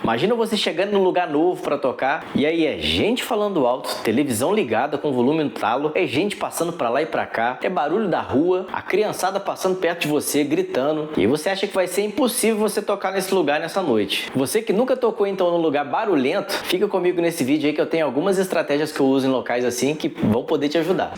Imagina você chegando num lugar novo pra tocar e aí é gente falando alto, televisão ligada com volume no talo, é gente passando pra lá e pra cá, é barulho da rua, a criançada passando perto de você, gritando, e você acha que vai ser impossível você tocar nesse lugar nessa noite. Você que nunca tocou então num lugar barulhento, fica comigo nesse vídeo aí que eu tenho algumas estratégias que eu uso em locais assim que vão poder te ajudar.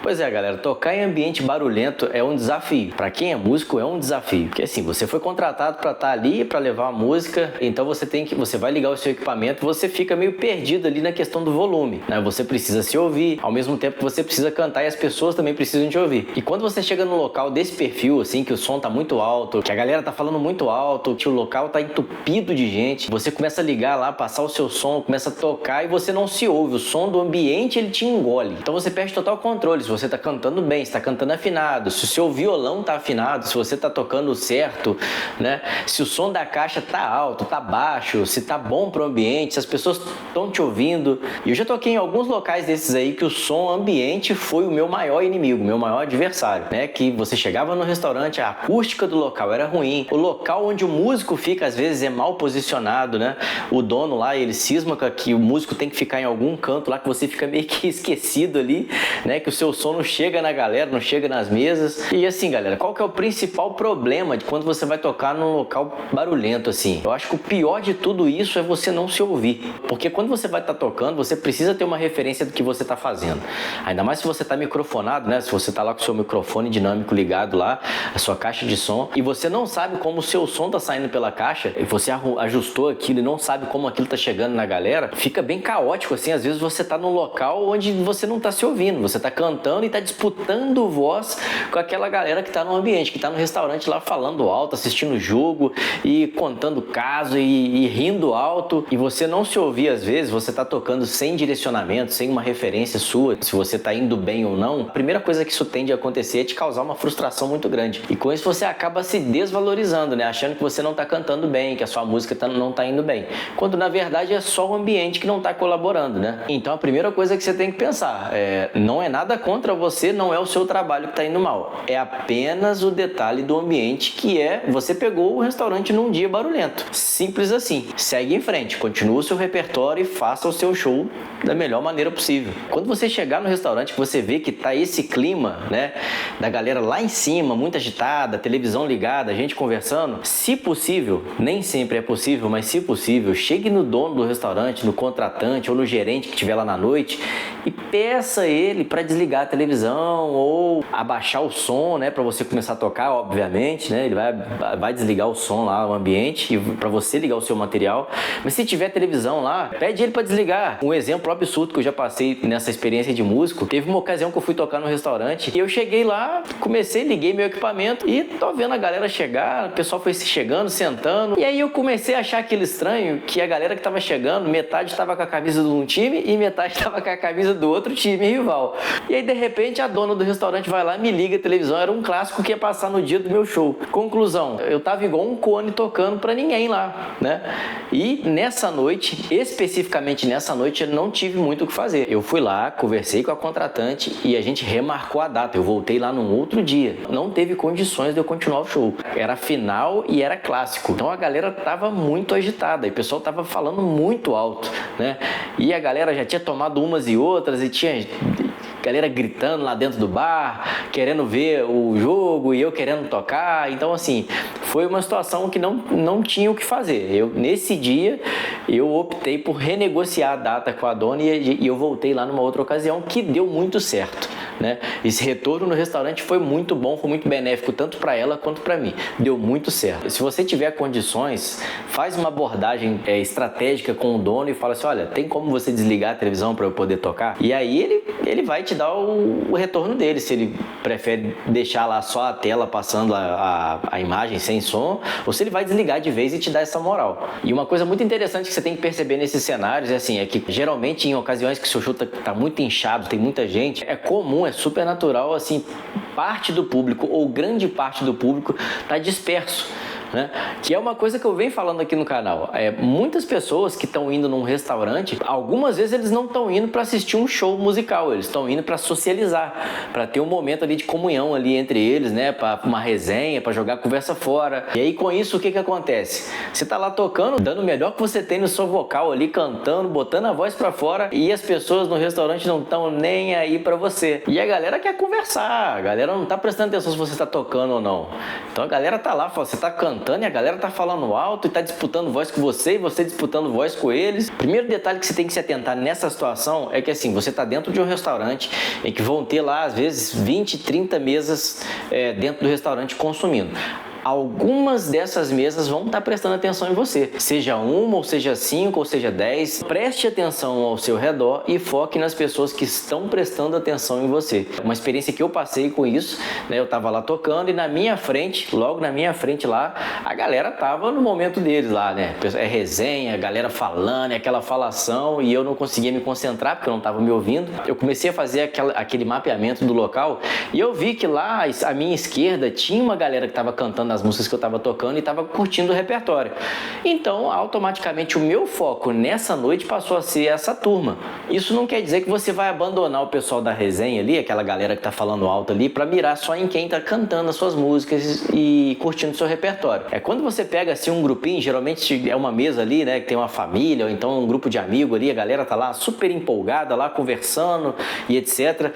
Pois é, galera, tocar em ambiente barulhento é um desafio. Para quem é músico é um desafio, porque assim, você foi contratado para estar ali, para levar a música, então você vai ligar o seu equipamento, você fica meio perdido ali na questão do volume, né? Você precisa se ouvir, ao mesmo tempo que você precisa cantar e as pessoas também precisam te ouvir. E quando você chega num local desse perfil, assim, que o som tá muito alto, que a galera tá falando muito alto, que o local tá entupido de gente, você começa a ligar lá, passar o seu som, começa a tocar e você não se ouve, o som do ambiente ele te engole. Então você perde total controle. Se você tá cantando bem, se tá cantando afinado, se o seu violão tá afinado, se você tá tocando certo, né? Se o som da caixa tá alto, tá baixo, se tá bom pro ambiente, se as pessoas estão te ouvindo. E eu já toquei em alguns locais desses aí que o som ambiente foi o meu maior inimigo, meu maior adversário, né? Que você chegava no restaurante, a acústica do local era ruim, o local onde o músico fica às vezes é mal posicionado, né? O dono lá, ele cisma que o músico tem que ficar em algum canto lá que você fica meio que esquecido ali, né? Que o seu som não chega na galera, não chega nas mesas. E assim, galera, qual que é o principal problema de quando você vai tocar num local barulhento assim? Eu acho que o pior de tudo isso é você não se ouvir. Porque quando você vai estar tocando, você precisa ter uma referência do que você está fazendo. Ainda mais se você está microfonado, né? Se você está lá com o seu microfone dinâmico ligado lá, a sua caixa de som, e você não sabe como o seu som está saindo pela caixa, e você ajustou aquilo e não sabe como aquilo está chegando na galera, fica bem caótico assim. Às vezes você está num local onde você não está se ouvindo, você está cantando e está disputando voz com aquela galera que está no ambiente, que está no restaurante lá falando alto, assistindo o jogo e contando caso e rindo alto, e você não se ouvir às vezes, você está tocando sem direcionamento, sem uma referência sua, se você está indo bem ou não. A primeira coisa que isso tende a acontecer é te causar uma frustração muito grande, e com isso você acaba se desvalorizando, né? Achando que você não está cantando bem, que a sua música não está indo bem, quando na verdade é só o ambiente que não está colaborando, né? Então a primeira coisa que você tem que pensar não é nada contra você, não é o seu trabalho que está indo mal, é apenas o detalhe do ambiente, que é você pegou o restaurante num dia barulhento. Simples assim. Segue em frente, continua o seu repertório e faça o seu show da melhor maneira possível. Quando você chegar no restaurante, você vê que tá esse clima, né, da galera lá em cima, muito agitada, televisão ligada, gente conversando, se possível, nem sempre é possível, mas se possível, chegue no dono do restaurante, no contratante ou no gerente que estiver lá na noite e peça ele para desligar a televisão ou abaixar o som, né, para você começar a tocar, obviamente, né? Ele vai desligar o som lá, o ambiente, e para você ligar o seu material. Mas se tiver televisão lá, pede ele para desligar. Um exemplo absurdo que eu já passei nessa experiência de músico, teve uma ocasião que eu fui tocar no restaurante e eu cheguei lá, liguei meu equipamento e tô vendo a galera chegar, o pessoal foi chegando, sentando, e aí eu comecei a achar aquilo estranho, que a galera que tava chegando, metade tava com a camisa de um time e metade tava com a camisa do outro time rival. E aí de repente a dona do restaurante vai lá, me liga a televisão, era um clássico que ia passar no dia do meu show. Conclusão, eu tava igual um cone tocando pra ninguém lá, né? E nessa noite, especificamente nessa noite, eu não tive muito o que fazer. Eu fui lá, conversei com a contratante e a gente remarcou a data. Eu voltei lá num outro dia. Não teve condições de eu continuar o show. Era final e era clássico. Então a galera tava muito agitada e o pessoal tava falando muito alto, né? E a galera já tinha tomado umas e outras e tinha galera gritando lá dentro do bar, querendo ver o jogo e eu querendo tocar. Então assim, foi uma situação que não tinha o que fazer. Nesse dia eu optei por renegociar a data com a dona e eu voltei lá numa outra ocasião, que deu muito certo, né? Esse retorno no restaurante foi muito bom, foi muito benéfico tanto para ela quanto para mim. Deu muito certo. Se você tiver condições, faz uma abordagem estratégica com o dono e fala assim: olha, tem como você desligar a televisão para eu poder tocar? E aí ele vai te dar o retorno dele, se ele prefere deixar lá só a tela passando a imagem sem som, ou se ele vai desligar de vez e te dar essa moral. E uma coisa muito interessante que você tem que perceber nesses cenários é que geralmente em ocasiões que o seu show tá muito inchado, tem muita gente, é comum, é super natural, assim, parte do público ou grande parte do público tá disperso. né? Que é uma coisa que eu venho falando aqui no canal. Muitas pessoas que estão indo num restaurante, algumas vezes eles não estão indo para assistir um show musical, eles estão indo para socializar, para ter um momento ali de comunhão ali entre eles, né? Para uma resenha, para jogar conversa fora. E aí com isso o que acontece? Você tá lá tocando, dando o melhor que você tem no seu vocal ali, cantando, botando a voz para fora, e as pessoas no restaurante não estão nem aí para você. E a galera quer conversar, a galera não tá prestando atenção se você tá tocando ou não. Então a galera tá lá, você tá cantando e a galera tá falando alto e tá disputando voz com você e você disputando voz com eles. Primeiro detalhe que você tem que se atentar nessa situação é que assim, você tá dentro de um restaurante em que vão ter lá às vezes 20, 30 mesas dentro do restaurante consumindo. Algumas dessas mesas vão estar prestando atenção em você, seja uma, ou seja 5, ou seja 10. Preste atenção ao seu redor e foque nas pessoas que estão prestando atenção em você. Uma experiência que eu passei com isso, né? Eu estava lá tocando e na minha frente, logo na minha frente lá, a galera tava no momento deles lá, né? Resenha, a galera falando, aquela falação, e eu não conseguia me concentrar porque eu não estava me ouvindo. Eu comecei a fazer aquele mapeamento do local e eu vi que lá à minha esquerda tinha uma galera que estava cantando as músicas que eu estava tocando e estava curtindo o repertório. Então, automaticamente, o meu foco nessa noite passou a ser essa turma. Isso não quer dizer que você vai abandonar o pessoal da resenha ali, aquela galera que está falando alto ali, para mirar só em quem está cantando as suas músicas e curtindo o seu repertório. Quando você pega assim um grupinho, geralmente é uma mesa ali, né, que tem uma família, ou então um grupo de amigos ali, a galera tá lá super empolgada, lá conversando e etc.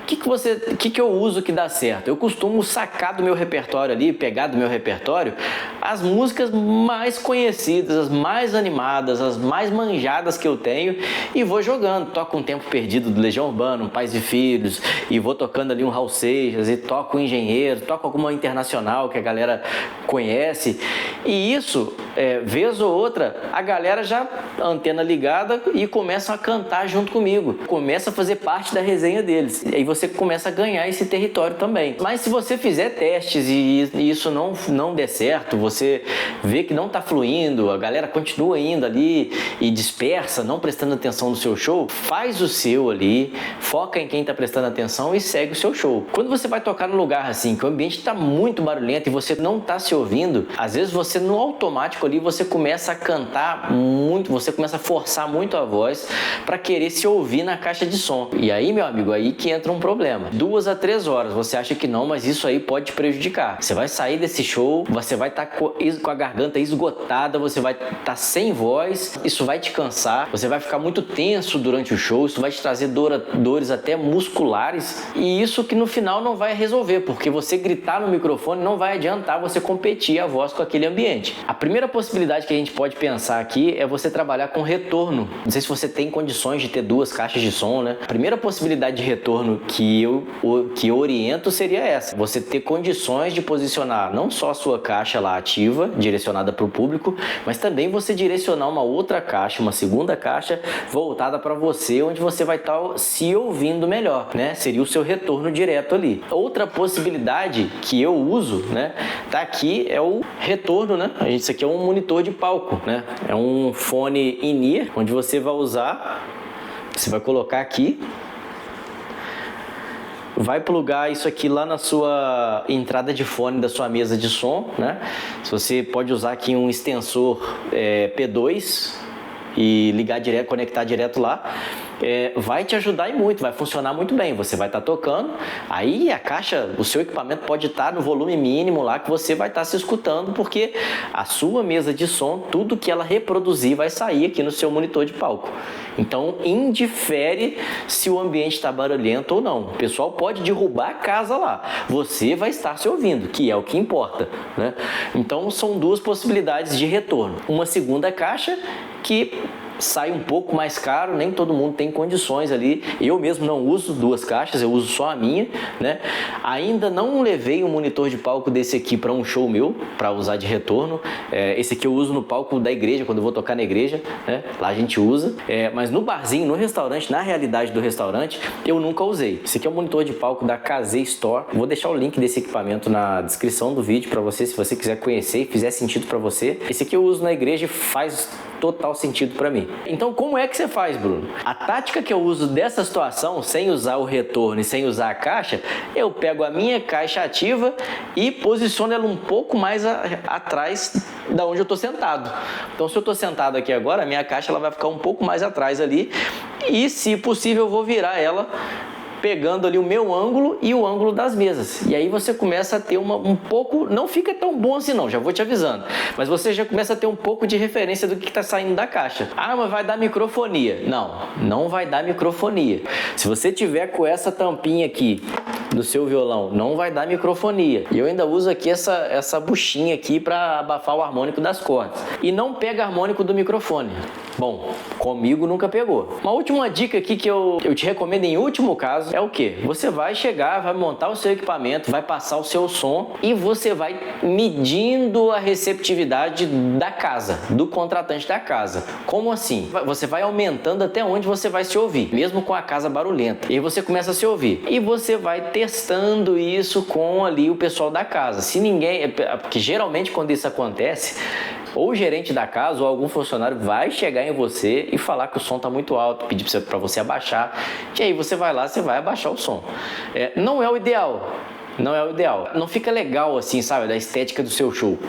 O que eu uso que dá certo? Eu costumo sacar do meu repertório ali, pegar do meu repertório as músicas mais conhecidas, as mais animadas, as mais manjadas que eu tenho e vou jogando. Toco um Tempo Perdido do Legião Urbana, um Pais e Filhos, e vou tocando ali um Raul Seixas, e toco um Engenheiro, toco alguma internacional que a galera conhece. E isso, vez ou outra, a galera já antena ligada e começam a cantar junto comigo. Começa a fazer parte da resenha deles. E aí você começa a ganhar esse território também. Mas se você fizer testes e isso não der certo, você vê que não está fluindo, a galera continua indo ali e dispersa, não prestando atenção no seu show, faz o seu ali, foca em quem está prestando atenção e segue o seu show. Quando você vai tocar num lugar assim, que o ambiente está muito barulhento e você não está se ouvindo, às vezes você no automático ali, você começa a cantar muito, você começa a forçar muito a voz para querer se ouvir na caixa de som. E aí, meu amigo, aí que entra um problema. 2 a 3 horas, você acha que não, mas isso aí pode te prejudicar. Você vai sair desse show, você vai estar com a garganta esgotada, você vai estar sem voz, isso vai te cansar, você vai ficar muito tenso durante o show, isso vai te trazer dores até musculares, e isso que no final não vai resolver, porque você gritar no microfone não vai adiantar você competir a voz com aquele ambiente. A primeira possibilidade que a gente pode pensar aqui é você trabalhar com retorno. Não sei se você tem condições de ter 2 caixas de som, né? A primeira possibilidade de retorno que eu oriento seria essa: você ter condições de posicionar não só a sua caixa lá ativa, direcionada para o público, mas também você direcionar uma outra caixa, uma segunda caixa voltada para você, onde você vai estar se ouvindo melhor, né? Seria o seu retorno direto ali. Outra possibilidade que eu uso, né, tá aqui, é o retorno, né? Isso aqui é um monitor de palco, né? É um fone in-ear, onde você vai usar, você vai colocar aqui, vai plugar isso aqui lá na sua entrada de fone da sua mesa de som, né? Você pode usar aqui um extensor P2 e ligar direto, conectar direto lá. Vai te ajudar e muito, vai funcionar muito bem. Você vai estar tocando, aí a caixa, o seu equipamento pode estar no volume mínimo lá que você vai estar se escutando, porque a sua mesa de som, tudo que ela reproduzir vai sair aqui no seu monitor de palco. Então, indifere se o ambiente está barulhento ou não. O pessoal pode derrubar a casa lá, você vai estar se ouvindo, que é o que importa, né? Então, são 2 possibilidades de retorno. Uma segunda caixa que sai um pouco mais caro, nem todo mundo tem condições ali. Eu mesmo não uso 2 caixas, eu uso só a minha, né? Ainda não levei um monitor de palco desse aqui para um show meu, para usar de retorno. Esse aqui eu uso no palco da igreja, quando eu vou tocar na igreja, né? Lá a gente usa. Mas no barzinho, no restaurante, na realidade do restaurante, eu nunca usei. Esse aqui é um monitor de palco da KZ Store. Vou deixar o link desse equipamento na descrição do vídeo para você, se você quiser conhecer e fizer sentido para você. Esse aqui eu uso na igreja e faz total sentido para mim. Então como é que você faz, Bruno? A tática que eu uso dessa situação, sem usar o retorno e sem usar a caixa, eu pego a minha caixa ativa e posiciono ela um pouco mais atrás da onde eu estou sentado. Então se eu estou sentado aqui agora, a minha caixa ela vai ficar um pouco mais atrás ali e, se possível, eu vou virar ela pegando ali o meu ângulo e o ângulo das mesas. E aí você começa a ter um pouco, não fica tão bom assim não, já vou te avisando, mas você já começa a ter um pouco de referência do que está saindo da caixa. Ah, mas vai dar microfonia. Não, não vai dar microfonia. Se você tiver com essa tampinha aqui do seu violão, não vai dar microfonia. E eu ainda uso aqui essa buchinha aqui para abafar o harmônico das cordas. E não pega harmônico do microfone. Bom, comigo nunca pegou. Uma última dica aqui que eu te recomendo em último caso é o que? Você vai chegar, vai montar o seu equipamento, vai passar o seu som e você vai medindo a receptividade da casa, do contratante da casa. Como assim? Você vai aumentando até onde você vai se ouvir, mesmo com a casa barulhenta. E aí você começa a se ouvir. E você vai testando isso com ali o pessoal da casa. Se ninguém... Porque geralmente quando isso acontece, ou o gerente da casa ou algum funcionário vai chegar em você e falar que o som está muito alto, pedir para você abaixar, e aí você vai lá, você vai abaixar o som. Não é o ideal. Não é o ideal. Não fica legal assim, sabe, da estética do seu show.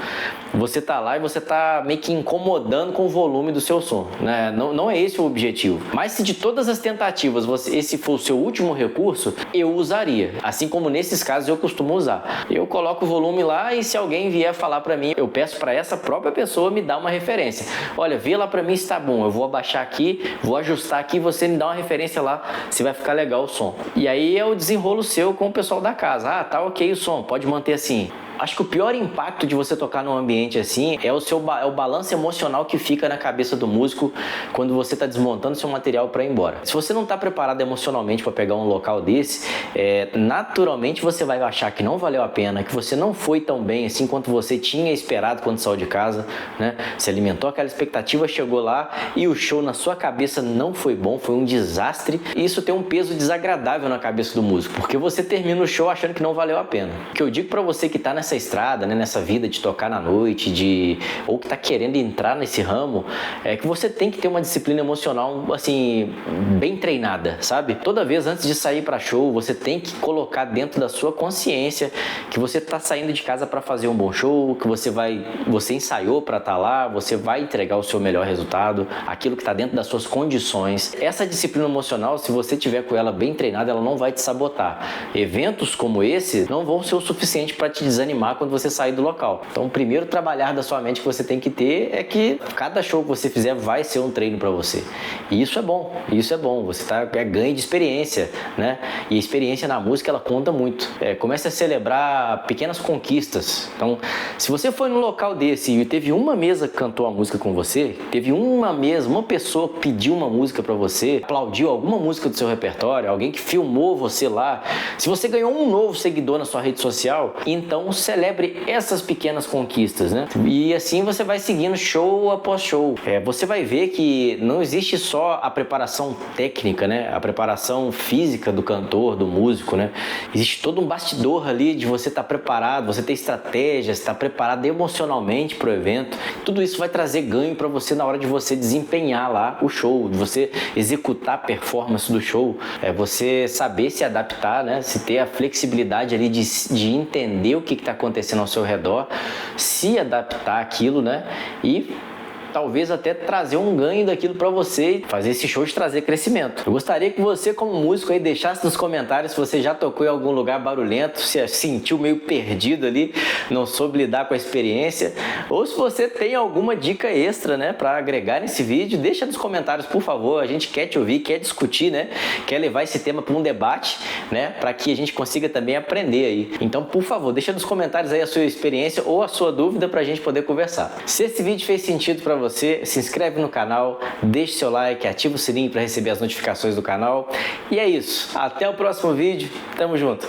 Você tá lá e você tá meio que incomodando com o volume do seu som, né? Não é esse o objetivo. Mas se de todas as tentativas esse for o seu último recurso, eu usaria. Assim como nesses casos eu costumo usar. Eu coloco o volume lá e se alguém vier falar pra mim, eu peço pra essa própria pessoa me dar uma referência. Olha, vê lá pra mim se tá bom. Eu vou abaixar aqui, vou ajustar aqui, você me dá uma referência lá se vai ficar legal o som. E aí é o desenrolo seu com o pessoal da casa. Ah, tá ok o som, pode manter assim. Acho que o pior impacto de você tocar num ambiente assim é o balanço emocional que fica na cabeça do músico quando você está desmontando seu material para ir embora. Se você não está preparado emocionalmente para pegar um local desse, naturalmente você vai achar que não valeu a pena, que você não foi tão bem assim quanto você tinha esperado quando saiu de casa, né? Você alimentou aquela expectativa, chegou lá e o show na sua cabeça não foi bom, foi um desastre. E isso tem um peso desagradável na cabeça do músico, porque você termina o show achando que não valeu a pena. O que eu digo para você que está nessa estrada, né, nessa vida de tocar na noite, ou que está querendo entrar nesse ramo, é que você tem que ter uma disciplina emocional assim bem treinada, sabe? Toda vez antes de sair para show, você tem que colocar dentro da sua consciência que você está saindo de casa para fazer um bom show, que você ensaiou para estar lá, você vai entregar o seu melhor resultado, aquilo que está dentro das suas condições. Essa disciplina emocional, se você tiver com ela bem treinada, ela não vai te sabotar. Eventos como esse não vão ser o suficiente para te desanimar quando você sair do local. Então, o primeiro trabalhar da sua mente que você tem que ter é que cada show que você fizer vai ser um treino para você. E isso é bom, Você ganha de experiência, né? E a experiência na música, ela conta muito. Comece a celebrar pequenas conquistas. Então, se você foi num local desse e teve uma mesa que cantou a música com você, teve uma pessoa que pediu uma música para você, aplaudiu alguma música do seu repertório, alguém que filmou você lá, se você ganhou um novo seguidor na sua rede social, então celebre essas pequenas conquistas, né? E assim você vai seguindo show após show. Você vai ver que não existe só a preparação técnica, né? A preparação física do cantor, do músico, né? Existe todo um bastidor ali de você estar preparado, você ter estratégias, estar preparado emocionalmente para o evento. Tudo isso vai trazer ganho para você na hora de você desempenhar lá o show, de você executar a performance do show, você saber se adaptar, né? Se ter a flexibilidade ali de entender o que está acontecendo ao seu redor, se adaptar àquilo, né? E talvez até trazer um ganho daquilo para você, fazer esse show de trazer crescimento. Eu gostaria que você, como músico, aí deixasse nos comentários se você já tocou em algum lugar barulhento, se sentiu meio perdido ali, não soube lidar com a experiência, ou se você tem alguma dica extra, né, para agregar nesse vídeo, deixa nos comentários, por favor. A gente quer te ouvir, quer discutir, né, quer levar esse tema para um debate, né, para que a gente consiga também aprender aí. Então, por favor, deixa nos comentários aí a sua experiência ou a sua dúvida para a gente poder conversar. Se esse vídeo fez sentido para você, se inscreve no canal, deixe seu like, ativa o sininho para receber as notificações do canal. E é isso. Até o próximo vídeo. Tamo junto.